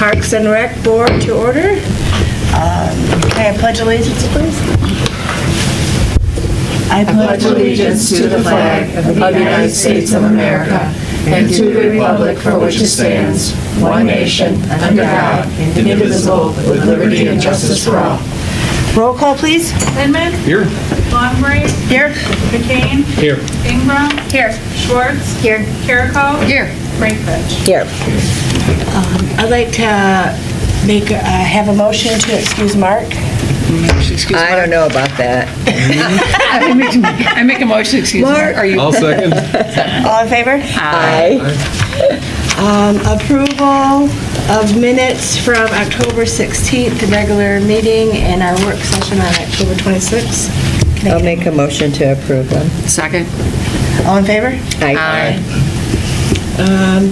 Parks and Rec Board to order. Can I pledge allegiance, please? I pledge allegiance to the flag of the United States of America and to the republic for which it stands, one nation, under God, indivisible, with liberty and justice for all. Roll call, please. Inman. Here. Longbridge. Here. McCain. Here. Ingram. Here. Schwartz. Here. Carrico. Here. Rankvich. Here. I'd like to have a motion to excuse Mark. I don't know about that. I make a motion, excuse me. Are you? I'll second. All in favor? Aye. Approval of minutes from October 16th, the regular meeting, and our work session on October 26th. I'll make a motion to approve them. Second. All in favor? Aye.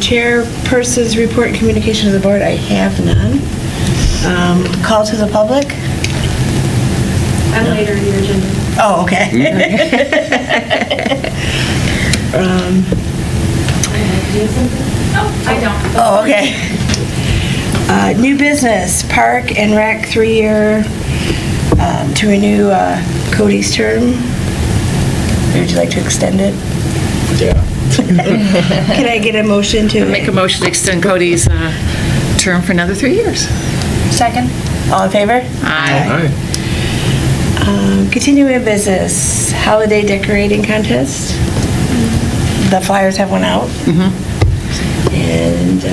Chairperson's report and communication to the board, I have none. Call to the public? I'm later in your agenda. Oh, okay. No, I don't. Oh, okay. New business, Park and Rec, 3-year, to renew Cody's term. Would you like to extend it? Yeah. Can I get a motion to? Make a motion to extend Cody's term for another 3 years. Second. All in favor? Aye. Aye. Continuing business, holiday decorating contest. The flyers have went out. And,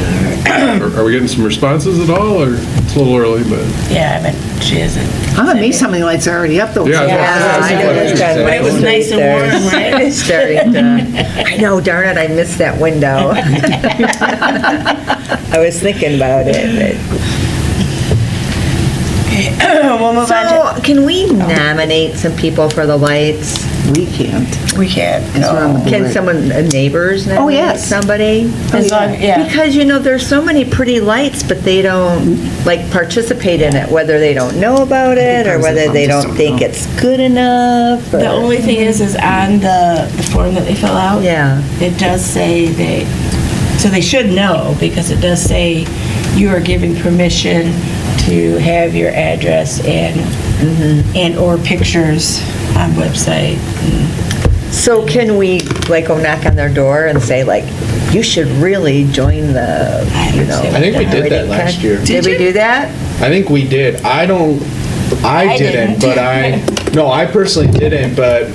Are we getting some responses at all, or it's a little early, but? yeah, but she isn't. I'm amazed how many lights are already up though. Yeah. Yeah, I know it's got But it was nice and warm, right? It's starting to, I know, darn it, I missed that window. I was thinking about it. We'll move on So, can we nominate some people for the lights? We can't. to, we can't, no. Can someone, neighbors nominate yes. somebody? As long, yeah. Because, there's so many pretty lights, but they don't, participate in it, whether they don't know about it, or whether they don't think it's good enough. The only thing is on the form that they fill out. Yeah. It does say so they should know, because it does say you are giving permission to have your address and or pictures on website. So can we, go knock on their door and say, you should really join the, I think we did that last year. Did we do that? I think we did. I didn't, but I personally didn't, but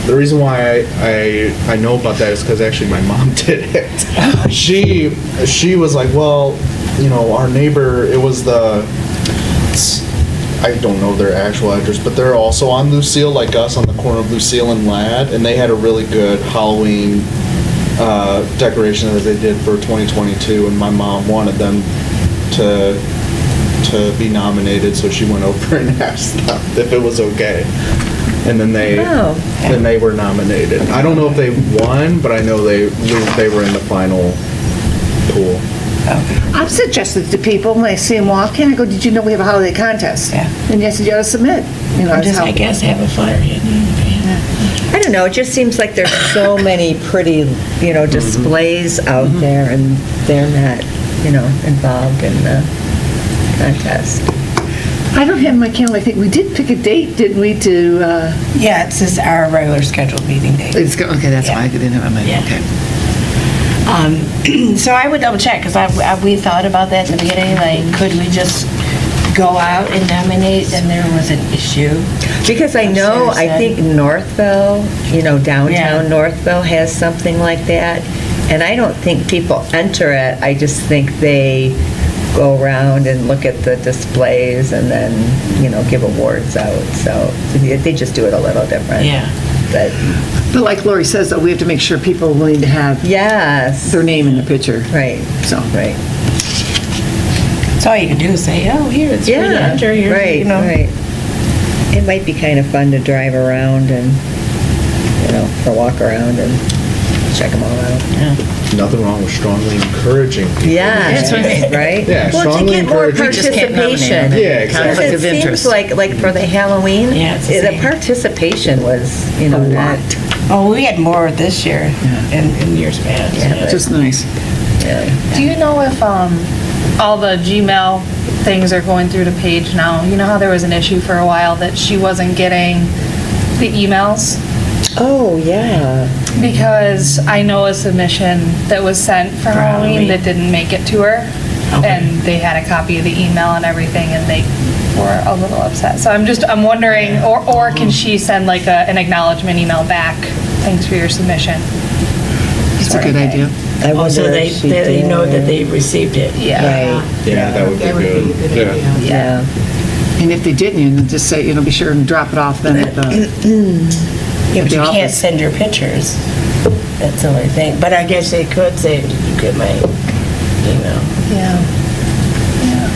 the reason why I know about that is because actually my mom did it. She was like, well, our neighbor, it was I don't know their actual address, but they're also on Lucille, like us, on the corner of Lucille and Ladd, and they had a really good Halloween decoration that they did for 2022, and my mom wanted them to be nominated, so she went over and asked them if it was okay. And then they were nominated. I don't know if they won, but I know they were in the final pool. I've suggested to people when I see them walk in, I go, did you know we have a holiday contest? Yeah. And yes, you gotta submit. I guess have a flyer. I don't know, it just seems like there's so many pretty, displays out there, and they're not, involved in the contest. I don't have my calendar. I think we did pick a date, didn't we, to, Yeah, it's just our regular scheduled meeting date. okay, that's why I didn't have my, Yeah. okay. So I would double check, because we thought about that in the beginning, could we just go out and nominate, and there was an issue. Because I know, I think Northville, downtown Yeah. Northville has something like that, and I don't think people enter it, I just think they go around and look at the displays and then, give awards out, so they just do it a little different. Yeah. But, But like Lori says, though, we have to make sure people are willing to have yes, their name in the picture. right, So. right. So all you can do is say, oh, here, it's free to Yeah, enter, here's, right, right. It might be kind of fun to drive around and, for a walk around and check them all out. Nothing wrong with strongly encouraging people. Yeah, That's right. right? Yeah, Well, to strongly get more encourage- We just can't nominate participation. them. Yeah, exactly. Because Conflict it of seems interest. like for the Halloween, Yeah, it's the the same. participation was, not, Oh, we had more this year in years past. Yeah, but- Just nice. yeah. Do you know if all the Gmail things are going through to Paige now. You know how there was an issue for a while that she wasn't getting the emails? Oh, yeah. Because I know a submission that was sent for Halloween that didn't make it to her. Okay. And they had a copy of the email and everything, and they were a little upset. So I'm wondering, or can she send like an acknowledgement email back? Thanks for your submission. It's a good idea. I Oh, so wonder they, if she they know that did. they received it. Yeah. Right, Yeah, that would be good. Yeah. yeah. And if they didn't, you know, just say, be sure and drop it off then at the, Yeah, but the you can't office. send your pictures. That's the only thing. But I guess they could say, did you get my email? Yeah. Yeah.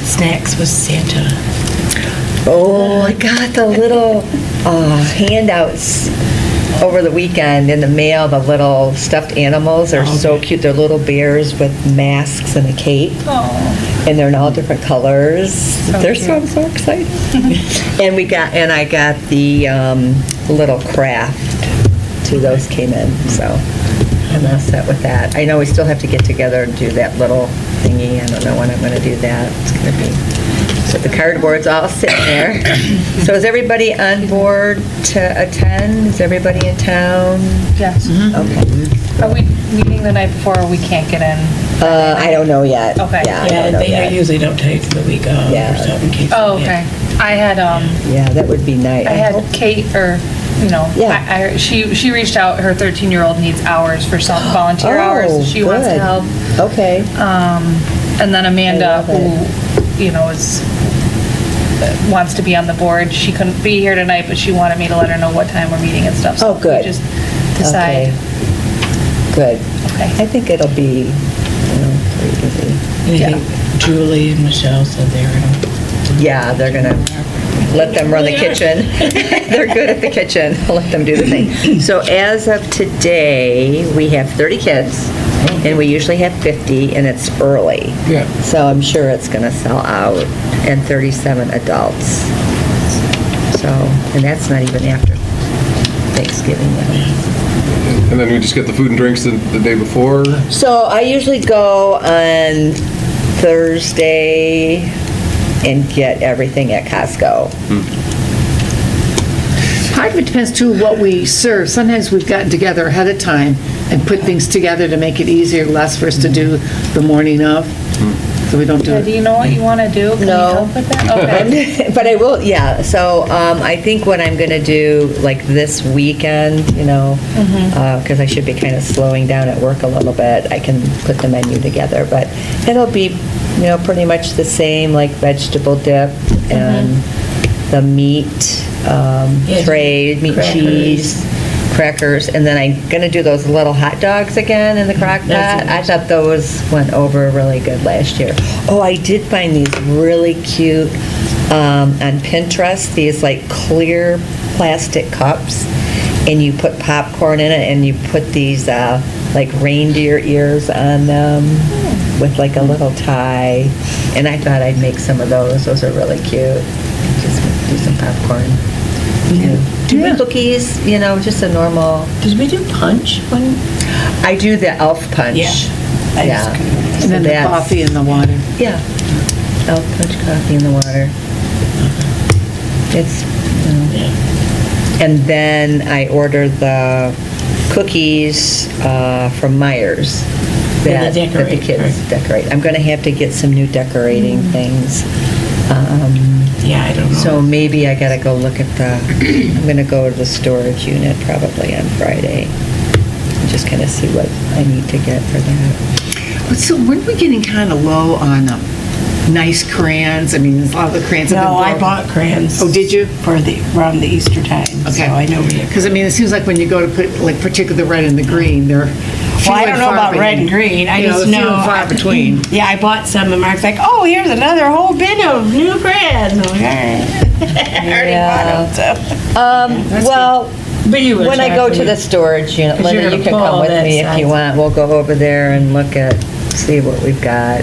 Snacks with Santa. Oh, I got the little handouts over the weekend in the mail. The little stuffed animals are so cute. They're little bears with masks and a cape, Oh. and they're in all different colors. They're cute. so I'm so excited. and I got the little craft. Two of those came in, so I'm all set with that. I know we still have to get together and do that little thingy. I don't know when I'm going to do that. It's going to be. So the cardboard's all sitting there. So is everybody on board to attend? Is everybody in town? Yes. Okay. Are we meeting the night before, or we can't get in? I don't know yet. Okay. Yeah, I Yeah, don't know they yet. usually don't tell you till the week of Yeah. or something. in case Oh, you okay. get- I had, Yeah, that would be nice. I had Kate, or, you know, Yeah. she reached out, her 13-year-old needs hours for some volunteer Oh, hours. She wants to good. help. Okay. And then Amanda, I love who, you know, wants to be on the board. She couldn't be here tonight, but she wanted me to let her know what time we're meeting and stuff. So Oh, good. we just decide. Okay. Good. Okay. I think it'll be, pretty easy. And I Yeah. think Julie and Michelle said they were gonna. Yeah, they're gonna let them run the kitchen. They're good at the kitchen. Let them do the thing. So as of today, we have 30 kids, and we usually have 50, and it's early. Yeah. So I'm sure it's gonna sell out, and 37 adults. So, and that's not even after Thanksgiving yet. And then we just get the food and drinks the day before. So I usually go on Thursday and get everything at Costco. part of it depends too what we serve. Sometimes we've gotten together ahead of time and put things together to make it easier, less for us to do the morning of. So we don't do Yeah, do it. you know what you want to do? Can you No. help with that? Okay. But I will, yeah, so I think what I'm going to do, like this weekend, because I should be kind of slowing down at work a little bit, I can put the menu together, but it'll be, pretty much the same, like vegetable dip and the meat tray, meat and cheese, crackers, and then I'm going to do those little hot dogs again in the crock pot. I thought those went over really good last year. Oh, I did find these really cute on Pinterest, these like clear plastic cups, and you put popcorn in it, and you put these like reindeer ears on them with like a little tie, and I thought I'd make some of those. Those are really cute. Just do some popcorn. Do cookies, just a normal. Did we do punch when? I do the elf punch. Yeah. I Yeah. just couldn't- And then the That's- coffee and the water. Yeah. Elf punch coffee in the water. It's, Yeah. and then I order the cookies from Myers. Yeah, they That the decorate, kids right. decorate. I'm gonna have to get some new decorating things. Yeah, I don't know. So maybe I gotta go look at I'm gonna go to the storage unit probably on Friday. And just kind of see what I need to get for that. But so weren't we getting kind of low on nice crayons? I mean, a lot of the crayons have been No, I broken. bought crayons. Oh, did you? For around the Easter time. Okay. So I know we have. Because I mean, it seems like when you go to put, like, particularly the red and the green, they're Well, I don't know about red and green. I just know. few and far between. Yeah, I bought some, and Mark's like, "Oh, here's another whole bin of new crayons." I'm like, all right. I already bought them. So. Well, But you would when I check go when to you- the storage unit, 'Cause you're Linda, you gonna can come pull with that me if you size. want. We'll go over there and look at, see what we've got.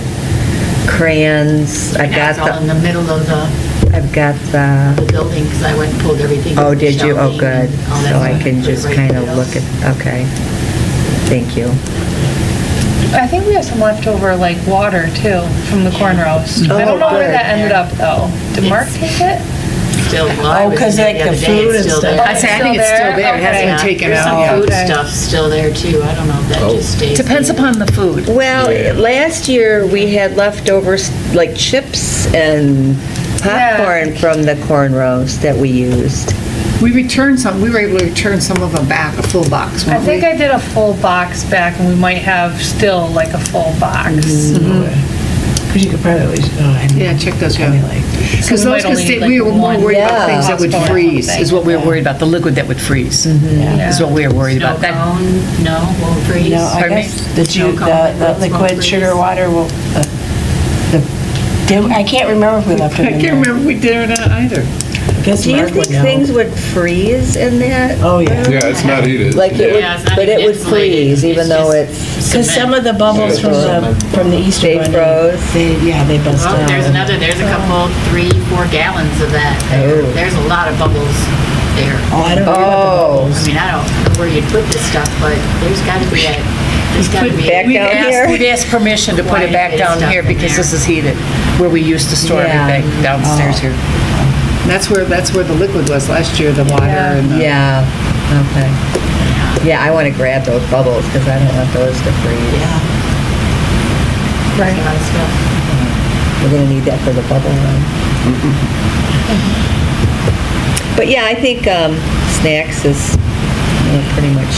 crayons. I've got That's all in the middle of the I've got the, building, because I went and pulled everything. oh, up, did you? Oh, shelving good. and all that So I stuff. can Put it just right kind of there. look at, okay. Thank you. I think we have some leftover, like, water, too, from the corn roast. I don't know where good. that ended up, though. Did Mark take it? Still, well, I Oh, was 'cause in there like the the other day, food it's and still stuff. there. I say, I think it's Still still there, it there? hasn't been Okay. taken There's some out. food Okay. stuff still there too. I don't know if that just stays. Depends there. upon the food. Well, last year, we had leftovers, like chips and popcorn from the corn roast that we used. We returned some, we were able to return some of them back, a full box, I weren't think we? I did a full box back, and we might have still, like, a full box. Because you could probably always, Yeah, check those out. I mean, like, Because So we those might could only stay, need, like, we were more one worried about Yeah. things that would possible freeze, is what we were Yeah. worried about, the liquid that would freeze, Yeah. is what we were worried Snow about. That, cone, no, won't freeze. No, I Pardon me? guess the Snow cone the liquids won't liquid freeze. sugar water will, I can't remember if we left it I in can't there. remember if we did or not either. Guess Do you Mark would think know. things would freeze in that? Oh, yeah. Yeah, it's not heated. Like it would, Yeah, it's not but it even would insulated. freeze even It's though just it's, Because some of the bubbles from the Easter They Bunny, froze? they bust Oh, out. there's a couple, 3-4 gallons of that. Oh. There's a lot of bubbles there. Oh, I don't know about the Oh. bubbles. I mean, I don't know where you'd put this stuff, but there's gotta be there's gotta be. back We'd down here? asked, we'd asked permission to put it back down here because this is heated, where we used to store Yeah. everything downstairs here. That's where the liquid was last year, the water and the. yeah, okay. Yeah, I want to grab those bubbles because I don't want those to freeze. Yeah. There's a lot of stuff. We're gonna need that for the bubble run. But yeah, I think snacks is pretty much,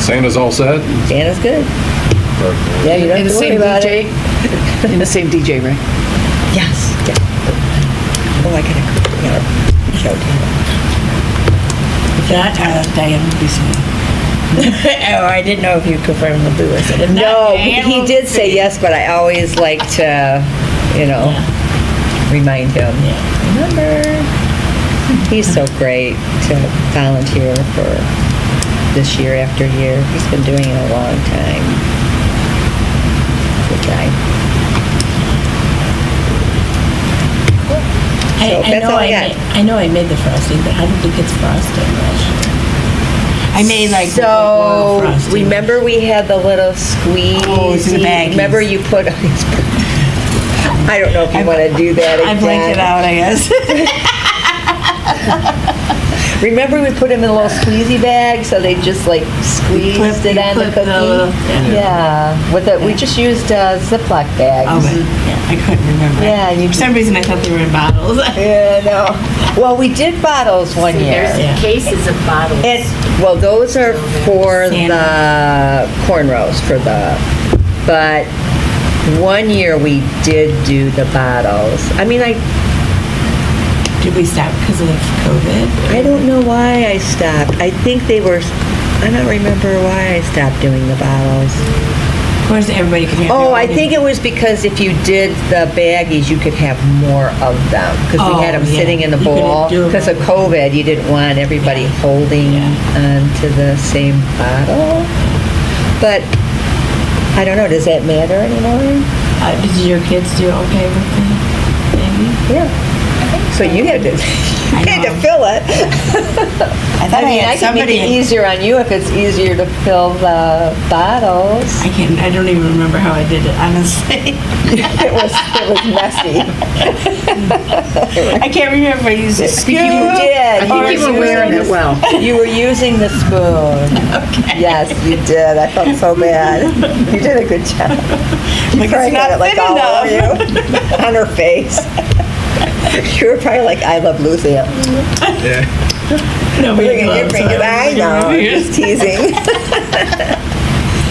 Santa's all set? Santa's good. Yeah, you don't In have the to worry same about DJ? it. In the same DJ, right? Yes, yeah. Oh, I gotta show That, Diane would be sweet. Oh, I didn't know if you confirmed the boo. I said, if not, No, Diane he will did say be- yes, but I always like to, remind him. Remember? He's so great to volunteer for this year after year. He's been doing it a long time. Good guy. So that's all I got. I know I made the frosting, but I don't think it's frosting last year. I made like So, royal frosting. remember we had the little squeeze? Oh, it's in the baggies. Remember you put, I don't know if you want to do that again. I blanked it out, I guess. Remember we put them in a little squeezy bag, so they just like squeezed it you on the put cookie? yeah. Yeah, we just used Ziploc Oh, bags. but, yeah, I couldn't remember. Yeah, you For some reason, I thought they were in bottles. Yeah, no. Well, we did bottles one year. There's Yeah. cases of bottles. Well, those are for Santa. the corn roast, but one year we did do the bottles. I mean, Did we stop because of COVID? I don't know why I stopped. I think I don't remember why I stopped doing the bottles. Of course, everybody could have. Oh, I think it was because if you did the baggies, you could have more of them. Because we had Oh, them yeah. sitting in the You couldn't bowl. do 'em Because of COVID, you didn't want everybody holding onto the same bottle. But, I don't know, does that matter anymore? Did your kids do okay with the baby? Yeah. So you had to, you had to know. fill it. I thought I mean, I can make it easier on you if it's easier to fill the bottles. I don't even remember how I did it, honestly. It was messy. I can't remember if I used a You scoop. did. I think you were wearing it well. You were using the spoon. Okay. Yes, you did. I felt so bad. You did a good job. You Like, probably it's had not it like thin all over you on her face. You were probably like, I love Lucy. Yeah. No, we Bring didn't it, love, bring so it. I know, I'm just teasing.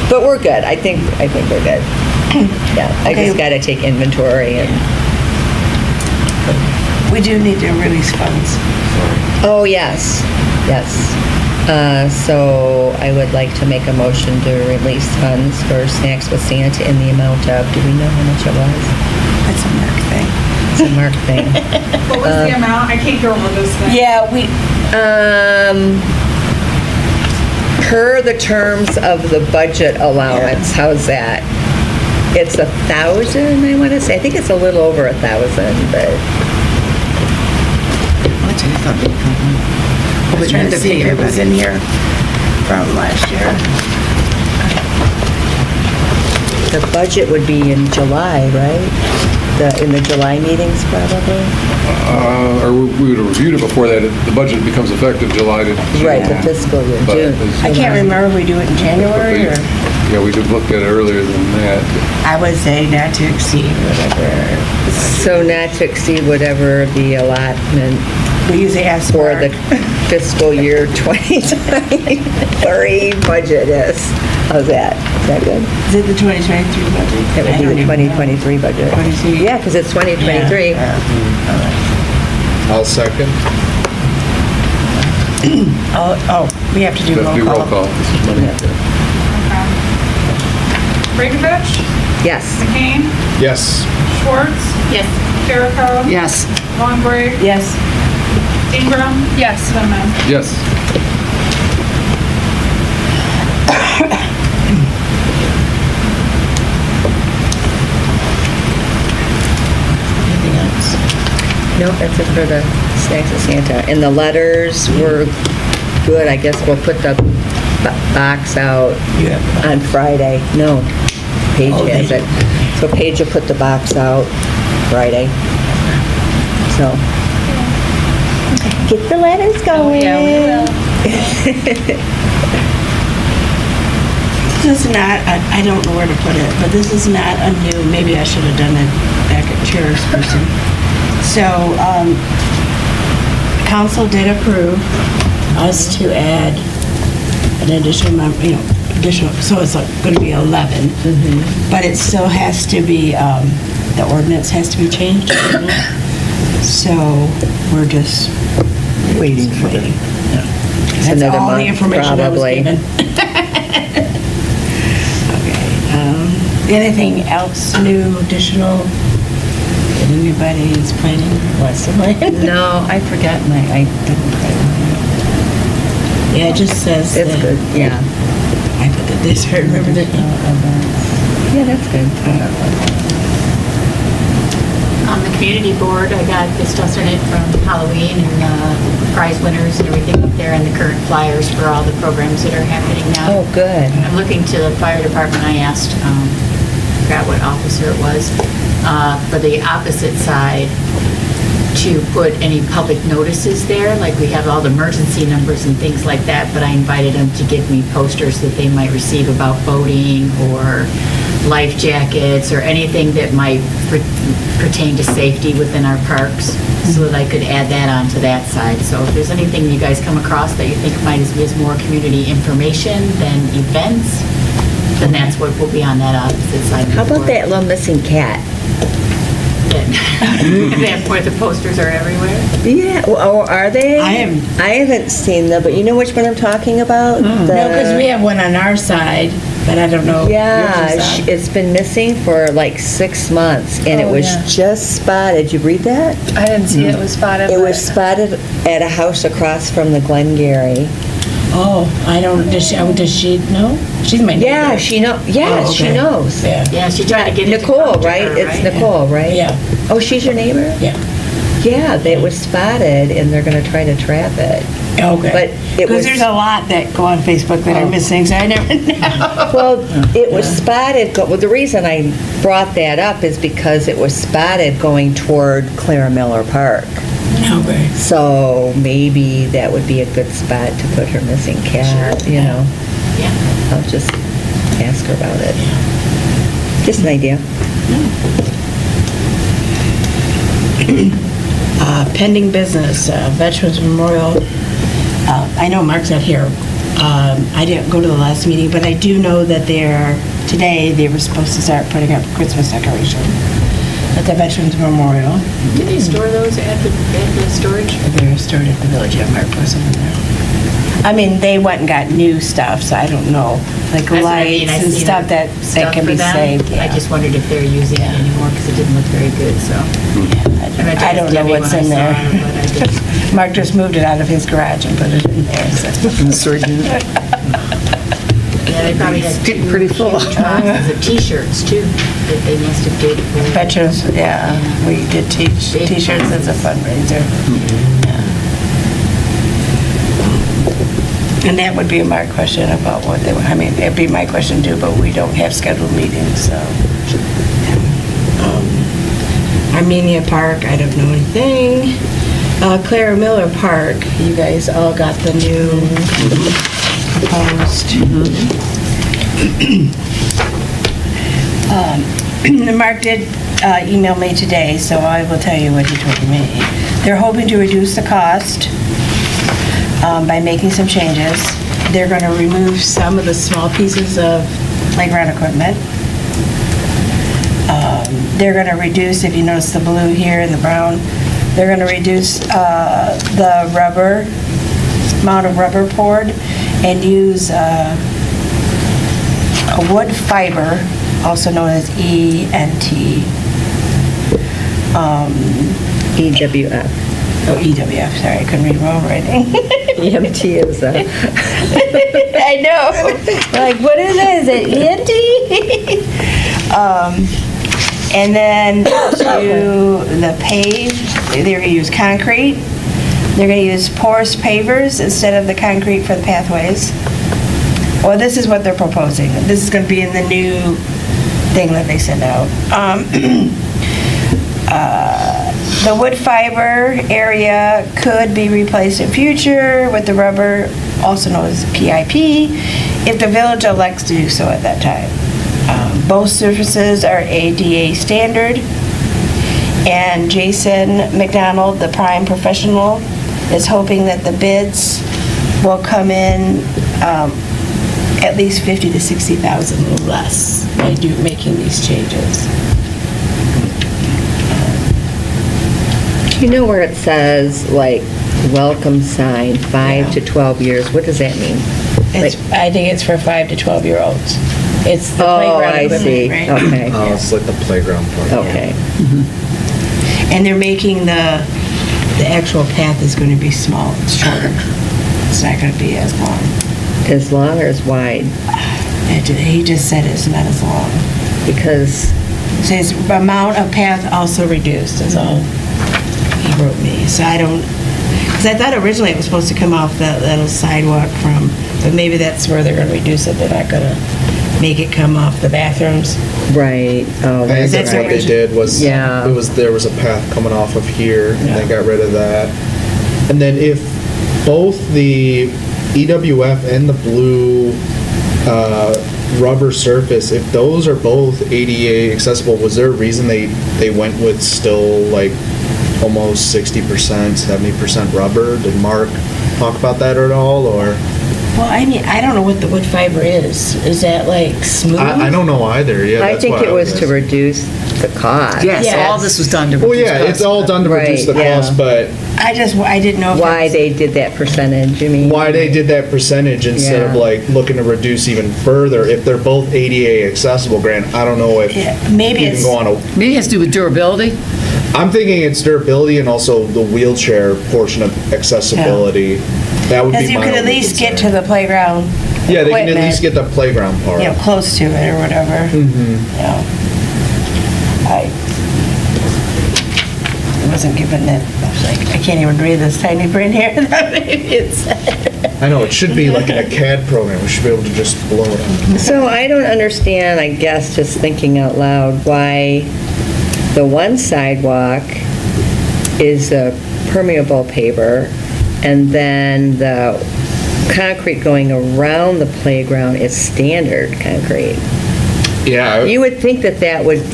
But we're good. I think we're good. Yeah, I Okay. just got to take inventory and. We do need to release funds. Oh, yes, yes. So I would like to make a motion to release funds for Snacks with Santa in the amount of, do we know how much it was? That's a Mark thing. It's a Mark thing. What was the amount? I can't go on this thing. Yeah, we, Per the terms of the budget allowance, how's that? It's 1,000, I want to say. I think it's a little over 1,000, but I was trying to see if it was in here from last year. the budget would be in July, right? In the July meetings, probably? Or we would have reviewed it before that. The budget becomes effective July to June. Right, the fiscal year, But June. it's- I can't remember if we do it in January or, Yeah, we did look at it earlier than that. I would say not to exceed whatever. So not to exceed whatever the allotment We usually ask for the fiscal year 2023 budget is. How's that? Is that good? Is it the 2023 budget? That would I be don't the even know. 2023 budget. 23. Yeah, because it's 2023. Yeah. I'll second. Oh, we have to do We have to do roll roll call. call. This is money. Breakovich, Yes. McCain, Yes. Schwartz. Yes. Jericho. Yes. Longbridge. Yes. Ingram. Yes. Lemon. Yes. Anything else? No, that's it for the Snacks of Santa. And the letters were good. I guess we'll put the box out You have, on Friday. No, Paige Oh, they has it. So Paige will put the box out Friday. So, get the letters going. Yeah, we will. This is not, I don't know where to put it, but this is not a new, maybe I should have done it back at chairperson. So, council did approve us to add an additional, additional, so it's going to be 11. But it still has to be, the ordinance has to be changed. So, we're just waiting for it. That's another all the month, information I was probably. given. Okay. Anything else new, additional, that anybody's planning or wants to plan? No, I forgot I didn't write mine. Yeah, it just says It's that good, yeah. I put that this, I remember that. Yeah, that's good. On the community board, I got the stuff in it from Halloween and prize winners and everything up there and the current flyers for all the programs that are happening now. Oh, good. I'm looking to the fire department. I asked, I forgot what officer it was, for the opposite side to put any public notices there, like we have all the emergency numbers and things like that, but I invited them to give me posters that they might receive about boating or life jackets or anything that might pertain to safety within our parks, so that I could add that onto that side. So if there's anything you guys come across that you think might be more community information than events, then that's what will be on that opposite side. of the How about board. that little missing cat? That where the posters are everywhere? Yeah, oh, are they? I haven't seen them, but you know which one I'm talking about? No, because we have one on our side, but I don't know. Yeah, yours side. it's been missing for like 6 months, and it Oh, was yeah. just spotted. Did you read that? I didn't see it was spotted. It but- was spotted at a house across from the Glengarry. Oh, I don't, does she know? She's my neighbor. Yeah, she know. Yeah, Oh, she okay. knows. Yeah, Yeah, she tried to get it to Nicole, come to right? her, It's right? Nicole, right? yeah, Oh, she's your neighbor? yeah. Yeah, it was spotted, and they're going to try to trap it. Okay. But it Because was- there's a lot that go on Facebook that are missing, so I never know. Well, it was spotted, well, the reason I brought that up is because it was spotted going toward Clara Miller Park. Okay. So maybe that would be a good spot to put her missing cat, you know? Yeah. I'll just ask her about it. Just an idea. Pending business, Veterans Memorial. I know Mark's not here. I didn't go to the last meeting, but I do know that today they were supposed to start putting up Christmas decoration at the Veterans Memorial. Did they store those at the storage? They're stored at the village at Mark was over there. I mean, they went and got new stuff, so I don't know, like That's what I mean, lights I and see stuff the that stuff can for be them. saved. I Yeah. just wondered if they're using it anymore because it didn't look very good, so. I don't know what's in there. Mark just moved it out of his garage and put it in there. So. In the storage unit. Yeah, they probably had Getting pretty full. huge boxes of T-shirts too. that they must have did for. Veterans, yeah, we did teach Big t-shirts as a fundraiser. Yeah. And that would be my question about what they, I mean, it'd be my question too, but we don't have scheduled meetings, so. Armenia Park, I don't know anything. Clara Miller Park, you guys all got the new proposed. Mark did email me today, so I will tell you what he told me. They're hoping to reduce the cost by making some changes. They're going to remove some of the small pieces of playground equipment. They're going to reduce, if you notice the blue here and the brown, they're going to reduce the rubber, amount of rubber poured, and use a wood fiber, also known as ENT. EWF. Oh, EWF, sorry, I couldn't read my own writing. EMT is I know. Like, what is it? Is it ENT? And then to the pave, they're going to use concrete. They're going to use porous pavers instead of the concrete for the pathways. Well, this is what they're proposing. This is going to be in the new thing that they sent out. The wood fiber area could be replaced in future with the rubber, also known as PIP, if the village elects to do so at that time. Both surfaces are ADA standard, and Jason McDonald, the prime professional, is hoping that the bids will come in at least 50 to 60,000 less by making these changes. You know where it says, like, welcome sign, 5 to 12 years, what does that mean? I think it's for 5 to 12-year-olds. It's the Oh, playground I see, equipment, right? okay, Oh, it's like the playground part. okay. And they're making the actual path is going to be small, it's shorter. It's not going to be as long. As long or as wide? He just said it's not as long. Because, It says amount of path also reduced, is all he wrote me. So I don't, because I thought originally it was supposed to come off that little sidewalk from, but maybe that's where they're going to reduce it. They're not going to make it come off the bathrooms. right, oh, I think that's that's what they did was, Yeah. there was a path coming off of here, and they got rid of that. And then if both the EWF and the blue rubber surface, if those are both ADA accessible, was there a reason they went with still like almost 60%, 70% rubber? Did Mark talk about that at all, or? Well, I mean, I don't know what the wood fiber is. Is that like smooth? I don't know either, yeah. I that's think why it was to asking. reduce the cost. Yes, Yes. all this was done to Well, reduce yeah, costs. it's all done to reduce the Right, yeah. cost, but I didn't know. If Why it's- they did that percentage, you mean? why they did that percentage instead of Yeah. like looking to reduce even further, if they're both ADA accessible, Grant, I don't know if Yeah, maybe you can it's- go on a, Maybe it has to do with durability. I'm thinking it's durability and also the wheelchair portion of accessibility. That would be my Because you could at only least get to concern. the playground Yeah, they can at equipment, least get the playground part. you know, close to it or whatever. Mm-hmm. You know, I wasn't given it. I was like, I can't even read this tiny print here. That maybe it's. I know, it should be like in a CAD program, we should be able to just blow it up. So I don't understand, I guess, just thinking out loud, why the one sidewalk is a permeable paver, and then the concrete going around the playground is standard concrete. Yeah, You would think that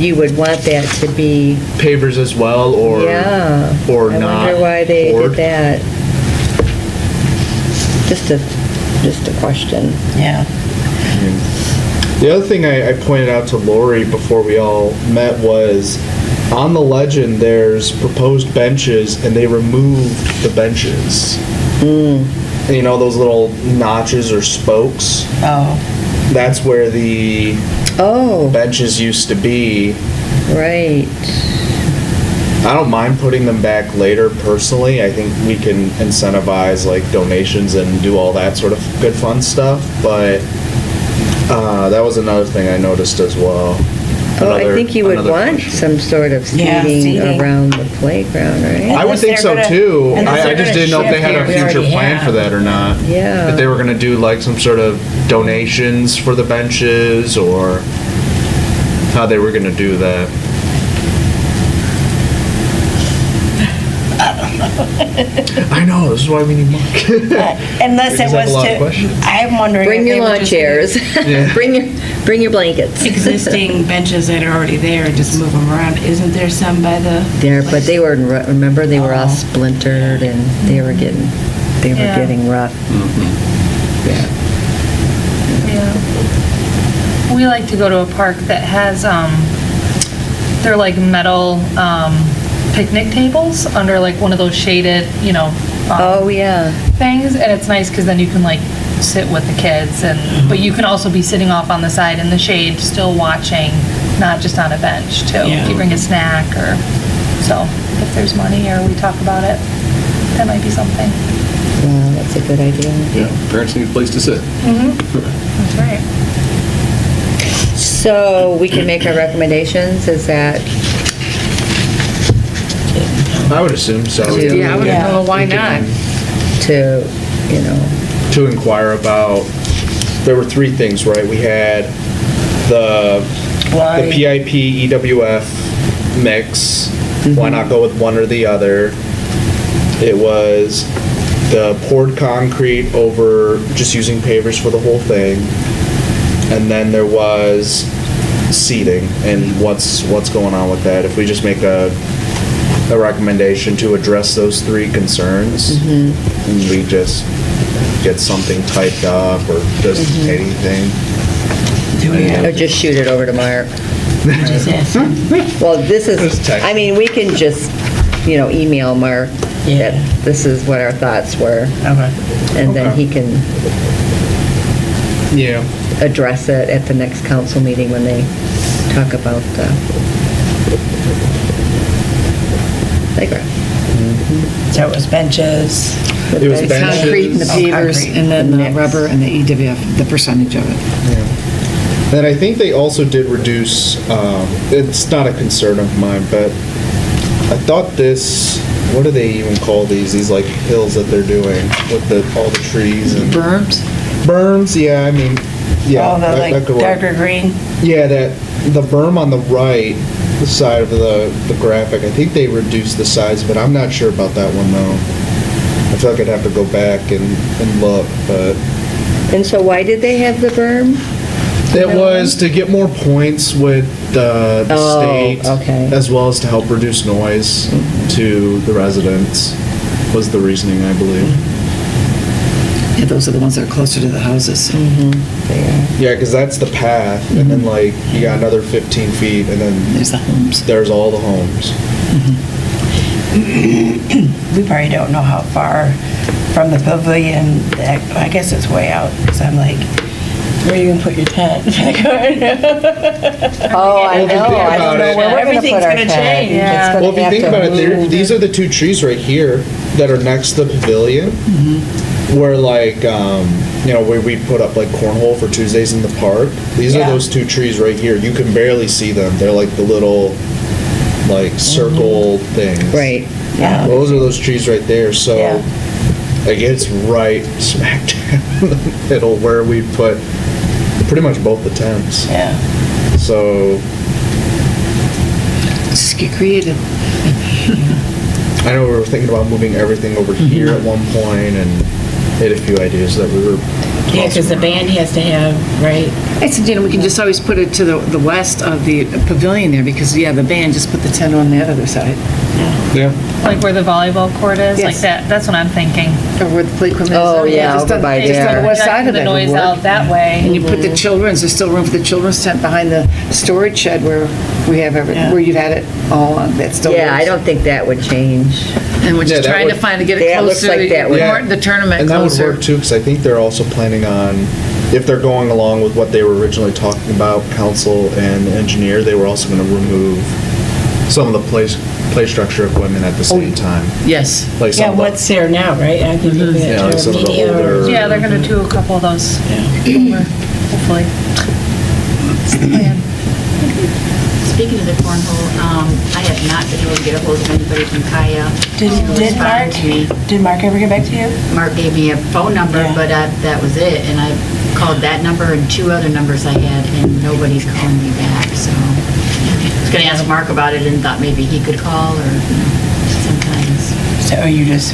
you would want that to be, pavers as well, or, yeah. or I not. wonder why they poured. did that. Just a question. Yeah. The other thing I pointed out to Lori before we all met was, on the legend, there's proposed benches, and they removed the benches. And you know, those little notches or spokes? Oh. That's where the Oh, benches used to be. right. I don't mind putting them back later personally. I think we can incentivize like donations and do all that sort of good fun stuff, but that was another thing I noticed as well. Oh, I another- think you would another want question. some sort of Yeah, seating seating. around the playground, right? I would Unless think they're so gonna- too. unless I they're just gonna didn't know if they shift had a what we future already plan have. for that or not. Yeah. If they were gonna do like some sort of donations for the benches or how they were gonna do that. I know, this is why we need Mark. Unless We it just have was a lot of to, questions. I'm wondering. Bring if your they were lawn just chairs. Yeah. Bring your blankets. Existing benches that are already there, just move them around. Isn't there some by the? There, but they were, remember, they were all Oh. splintered and they were getting Yeah. rough. Yeah. Yeah. We like to go to a park that has, they're like metal picnic tables under like one of those shaded, Oh, yeah. things, and it's nice because then you can like sit with the kids, but you can also be sitting off on the side in the shade, still watching, not just on a bench too. Yeah. If you bring a snack so if there's money or we talk about it, that might be something. Wow, that's a good idea. Yeah, parents need a place to sit. That's right. So we can make our recommendations, is that, I would assume so. Yeah, I would Yeah. know, why not? to, To inquire about, there were three things, right? We had the Why? PIP, EWF mix. Why not go with one or the other? It was the poured concrete over just using pavers for the whole thing. And then there was seating and what's going on with that. If we just make a recommendation to address those three concerns, and we just get something typed up or just anything. Do we or have? just shoot it over to Mark. Just ask them. Well, this is, Just text. I mean, we can just, email Mark Yeah. that this is what our thoughts were, Okay. and then Okay. he can Yeah. address it at the next council meeting when they talk about the playground. So it was benches. It was The benches. concrete and the Oh, pavers, concrete. and then The the mix. rubber and the EWF, the percentage of it. And I think they also did reduce, it's not a concern of mine, but I thought this, what do they even call these? These like hills that they're doing with all the trees and. Berms? Berms, yeah, I mean, yeah. All the that like could work. darker green. Yeah, the berm on the right, the side of the graphic, I think they reduced the size of it. I'm not sure about that one though. I feel like I'd have to go back and look, but. And so why did they have the berm? It was to get more points with the Oh, state, okay. as well as to help reduce noise to the residents, was the reasoning, I believe. Yeah, those are the ones that are closer to the houses. Yeah, because that's the path, and then like, you got another 15 feet, and then There's the homes. there's all the homes. We probably don't know how far from the pavilion. I guess it's way out, because I'm like, where are you gonna put your tent? Oh, I Well, if you know, think I about don't know it- where we're gonna Everything's put our gonna tent. change. It's Yeah. gonna Well, if you have think to about it, move. these are the two trees right here that are next to the pavilion, where like, where we put up like cornhole for Tuesdays in the park. These are Yeah. those two trees right here. You can barely see them. They're like the little, like circle things. Right, yeah. Those are those trees right there, so, Yeah. like, it's right smack dab in the middle where we put pretty much both the tents. Yeah. So, Just get creative. I know we were thinking about moving everything over here at one point and had a few ideas that we were. Yeah, because the band has to have, right? I said, we can just always put it to the west of the pavilion there, because, yeah, the band, just put the tent on that other side, Yeah. Like where the volleyball court is, like Yes. that, that's what I'm thinking. or where the play equipment is. Oh, yeah, just over on- by just on there. the west side of it The would noise work. out that way. And you put the children's, there's still room for the children's tent behind the storage shed where we have Yeah. where you've had it all on, that still Yeah, I works. don't think that would change. And we're Yeah, just that trying to would- find, to get it That looks closer, like that would- the tournament And that would closer. work too, because I think they're also planning on, if they're going along with what they were originally talking about, council and engineer, they were also going to remove some of the play structure equipment at the same time. Yes. Like some Yeah, of the- what's there now, right? I think we Yeah, have some of the media or- older- Yeah, they're gonna do a couple of those over, hopefully. That's the plan. speaking of the cornhole, I have not been able to get a hold of anybody from Kaya to Did Mark, respond to me. did Mark ever get back to you? Mark gave me a phone number, Yeah. but that was it. And I called that number and 2 other numbers I had, and nobody's calling me back, so. I was gonna ask Mark about it and thought maybe he could call, or, sometimes. So are you just,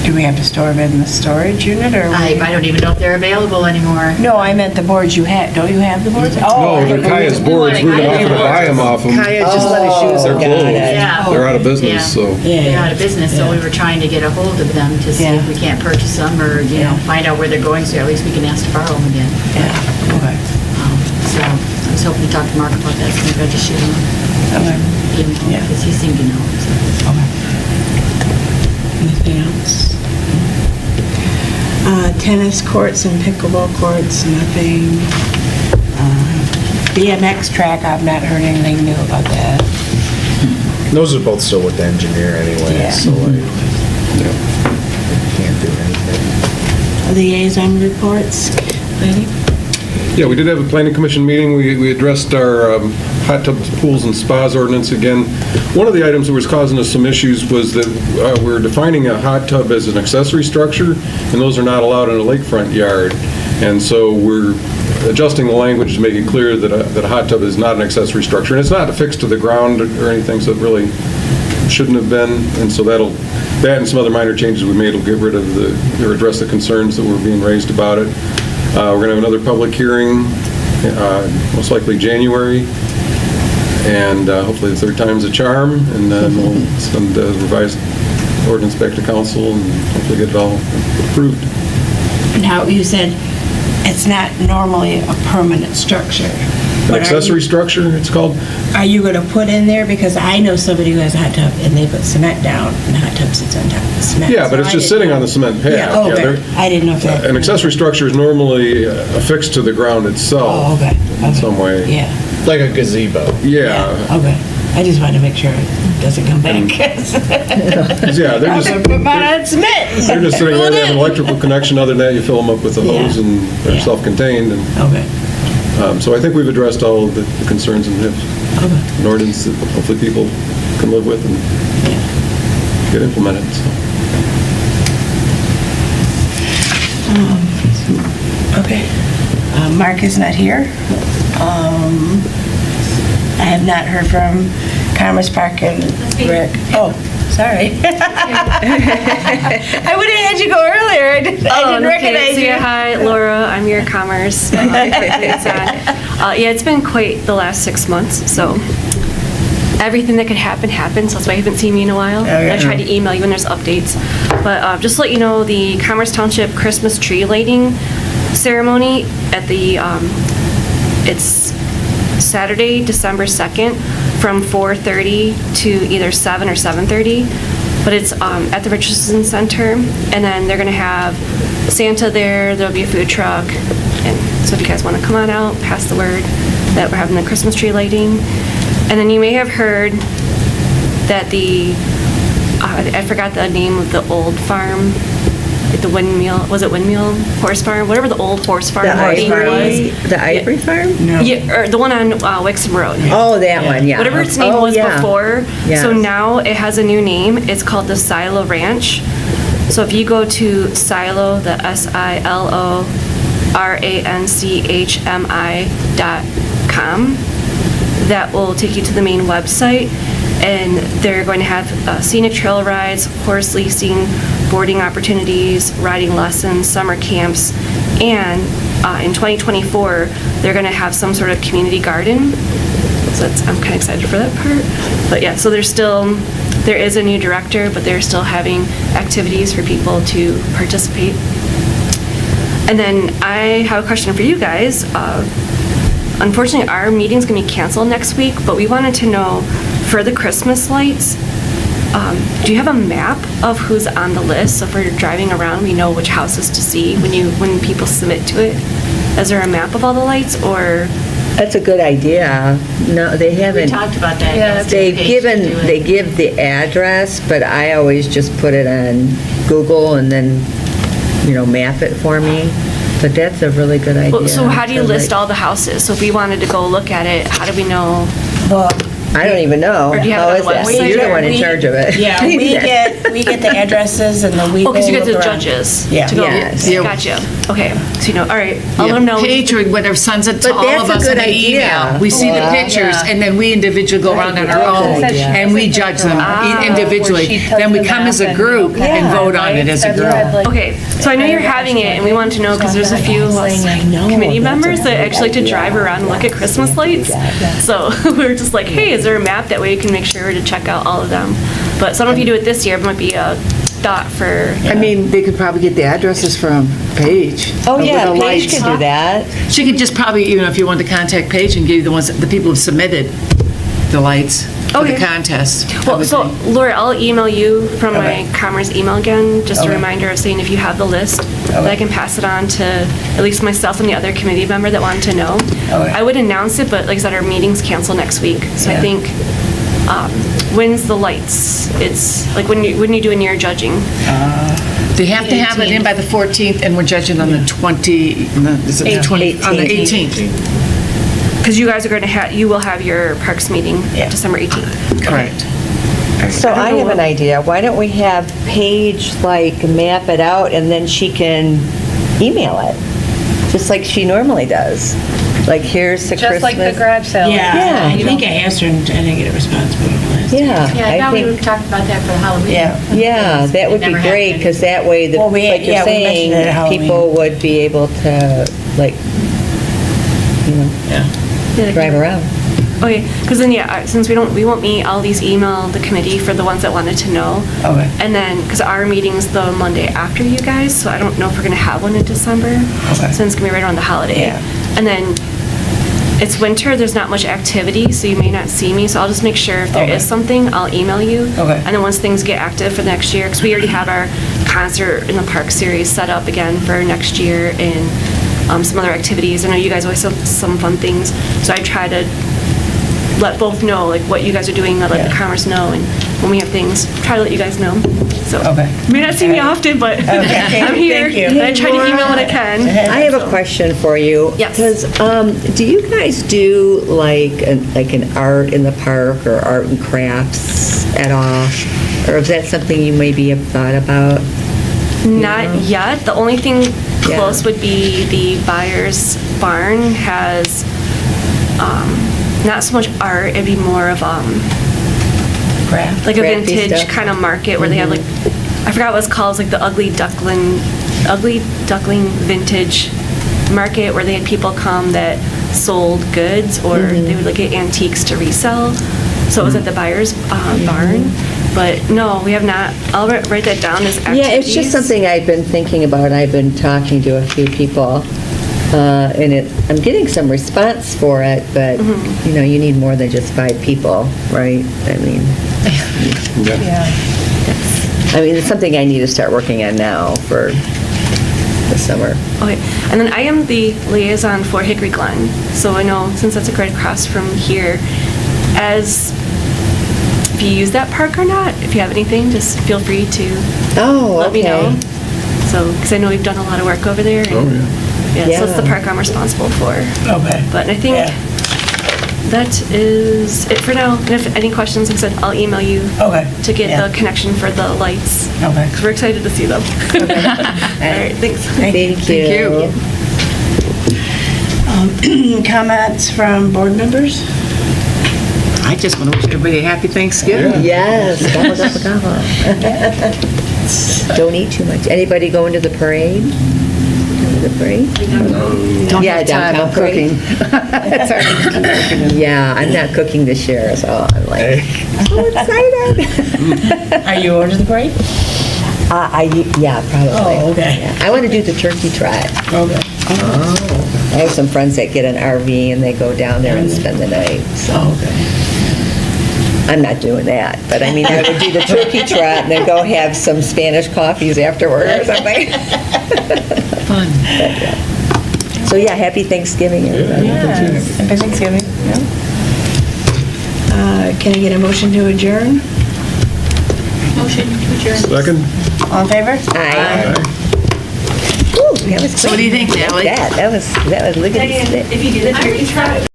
do we have to store them in the storage unit, or? I don't even know if they're available anymore. No, I meant the boards you had. Don't you have the boards? No, Oh, they're Kaya's boards, we're gonna offer to buy them off them. Kaya just let us use They're them. closed. Yeah. They're out of business, Yeah. so. They're out of business, so we were trying to get a hold of them to see if Yeah. we can't purchase them, or, find out where they're going, so at least we can ask to borrow them again. Yeah, okay. So I was hoping to talk to Mark about that, so maybe I'll just shoot him Okay. an email, Yeah. because he seemed to know. So. Okay. Anything else? Tennis courts and pickleball courts, nothing. BMX track, I've not heard anything new about that. Those are both still with the engineer anyway, Yeah. so like, can't do anything. Liaison reports, Lenny? Yeah, we did have a planning commission meeting. We addressed our hot tubs, pools, and spas ordinance again. One of the items that was causing us some issues was that we're defining a hot tub as an accessory structure, and those are not allowed in a lakefront yard. And so we're adjusting the language to make it clear that a hot tub is not an accessory structure, and it's not affixed to the ground or anything, so it really shouldn't have been. And so that and some other minor changes we made will get rid of or address the concerns that were being raised about it. We're going to have another public hearing, most likely January, and hopefully the third time's a charm, and then we'll send the revised ordinance back to council and hopefully get it all approved. Now, you said it's not normally a permanent structure. An but are accessory you- structure, it's called? Are you going to put in there, because I know somebody who has a hot tub and they put cement down and the hot tub sits on top of the cement. Yeah, but it's just sitting on the cement pad. Yeah, oh, okay. they're- I didn't know if that. An accessory structure is normally affixed to the ground itself. Oh, okay. In some way. Yeah. Like a gazebo. Yeah. Okay. I just wanted to make sure it doesn't come back. Yeah, they're just, Put mine on cement. they're just sitting there, they have an electrical connection. Other than that, you fill them up with a hose Yeah. and they're Yeah. self-contained. And Okay. so I think we've addressed all of the concerns and have Okay. an ordinance that hopefully people can live with and get implemented, so. Okay. Mark is not here. I have not heard from Commerce Park and Rick. Oh, sorry. I would have had you go earlier. I didn't recognize you. Hi, Laura. I'm your commerce liaison. Yeah, it's been quite the last 6 months, so everything that could happen happened, so that's why you haven't seen me in a while. Okay. I tried to email you when there's updates. But just to let you know, the Commerce Township Christmas tree lighting ceremony at the, it's Saturday, December 2nd, from 4:30 to either 7 or 7:30. But it's at the Richardson Center, and then they're gonna have Santa there, there'll be a food truck, and so if you guys wanna come on out, pass the word that we're having the Christmas tree lighting. And then you may have heard that I forgot the name of the old farm, like the Windmill, was it Windmill Horse Farm? Whatever the old horse farm The name Ivory, was. the Ivory Farm? No. Yeah, or the one on Wixom Road. Oh, that one, yeah. Whatever its name Oh, was yeah. before. Yes. So now it has a new name. It's called the Silo Ranch. So if you go to Silo, the SILORANCHMI.com, that will take you to the main website, and they're going to have scenic trail rides, horse leasing, boarding opportunities, riding lessons, summer camps, and in 2024, they're going to have some sort of community garden. So I'm kind of excited for that part. But yeah, so there is a new director, but they're still having activities for people to participate. And then I have a question for you guys. Unfortunately, our meeting's gonna be canceled next week, but we wanted to know, for the Christmas lights, do you have a map of who's on the list? So if we're driving around, we know which houses to see when people submit to it. Is there a map of all the lights, or? That's a good idea. No, they We haven't. talked about that. Yeah, yesterday, They've Paige, to do it. they give the address, but I always just put it on Google and then, map it for me. But that's a really good idea. Well, so how do you for list like- all the houses? So if we wanted to go look at it, how do we know? Well, I don't even know. Or do you have How it is on the that? website? You're the one in We- charge of it. Yeah, we get the addresses and then we Oh, go because you get look the around. judges Yeah. to go. Yes. Yeah. Gotcha. Okay, so you know, all right, I'll let them know. Paige or whatever sends it to But all that's of a us in good an idea. email. We see the Yeah. pictures, and then we individually go around on our own, That's a good idea. and we judge them individually. Then we come as a group and vote on it as a group. Okay, so I know you're having it, and we wanted to know, because there's a few of us committee members that actually like to drive around and look at Christmas lights. So we were just like, hey, is there a map? That way we can make sure to check out all of them. But so I don't know if you do it this year, it might be a thought for, I mean, they could probably get the addresses from Paige. Oh, with yeah, the Paige lights. could do that. She could just probably, you know, if you wanted to contact Paige and give you the ones, the people who submitted the lights for the Okay. contest. well, so Lori, I'll email you from my Commerce email again, just a reminder of saying if you have the list, that I can pass it on to at least myself and the other committee member that wanted to know. I would announce it, but like I said, our meeting's canceled next week, so I think, when's the lights? It's like when you doing your judging? They have to have it in by the 14th, and we're judging on the 20, is it the 20? On the 18th. Because you guys are going to have, you will have your parks meeting December 18th. Correct. So I have an idea. Why don't we have Paige, like, map it out, and then she can email it, just like she normally does. Like, here's the Christmas. Just like the garage sale. Yeah, I Yeah. think I asked her and I didn't get a response. But Yeah, Yeah, I thought we think, talked about that for Halloween. yeah, that would be Never great, happened. because that way, Well, we- like you're yeah, we mentioned it at saying, Halloween. people would be able to, like, you know, drive around. Okay, because then, since we won't meet, I'll at least email the committee for the ones that wanted to know. Okay. And then, because our meeting's the Monday after you guys, so I don't know if we're going to have one in December. Okay. Since it's going to be right around the holiday. Yeah. And then, it's winter, there's not much activity, so you may not see me, so I'll just make sure if there is something, I'll email you. Okay. And then once things get active for next year, because we already have our concert in the park series set up again for next year, and some other activities. I know you guys always have some fun things, so I try to let both know, like, what you guys are doing, let the Commerce know, and when we have things, try to let you guys know. So, Okay. you may not see me often, but I'm here, thank you. and I try to email when I can. I have a question for you. Yes. Because, do you guys do like an art in the park or art and crafts at all? Or is that something you maybe have thought about? Not yet. The only thing close would be the Buyer's Barn has, not so much art, it'd be more of, Craft. like a Crafty vintage stuff. kind of market where they have like, I forgot what it's called, it's like the Ugly Duckling Vintage Market, where they had people come that sold goods, or they would like get antiques to resell. So it was at the Buyer's Barn. But no, we have not. I'll write that down as activities. Yeah, it's just something I've been thinking about. I've been talking to a few people, and I'm getting some response for it, but, you know, you need more than just 5 people, right? I mean, it's something I need to start working on now for the summer. Okay, and then I am the liaison for Hickory Glen, so I know, since that's right across from here, if you use that park or not, if you have anything, just feel free to Oh, let me know. okay. So, because I know we've done a lot of work over there. Oh, and- Yeah, so it's the Yeah. park I'm responsible for. Okay. But I think Yeah. that is it for now. And if any questions, like I said, I'll email you Okay. to get Yeah. the connection for the lights. Okay. Because we're excited to see them. All right, thanks. Thank you. Comments from board members? I just want to wish everybody a happy Thanksgiving. Yes, gobble, gobble, gobble. Don't eat too much. Anybody going to the parade? Going to the parade? Don't Yeah, have time, downtown I'm cooking. It's already Yeah, I'm not cooking this year, so I'm like, so excited. Are you going to the parade? Yeah, probably. Oh, okay. Yeah. I want to do the turkey trot. Okay. I have some friends that get an RV and they go down there and spend the night, so. Oh, okay. I'm not doing that, but I mean, I would do the turkey trot and then go have some Spanish coffees afterward or something. fun. So yeah, happy Thanksgiving, everybody. Happy Thanksgiving. Can I get a motion to adjourn? Motion to adjourn. Second? All in favor? Aye. Ooh, that was So what do you think, Natalie? That was, look at that. If you do the turkey trot,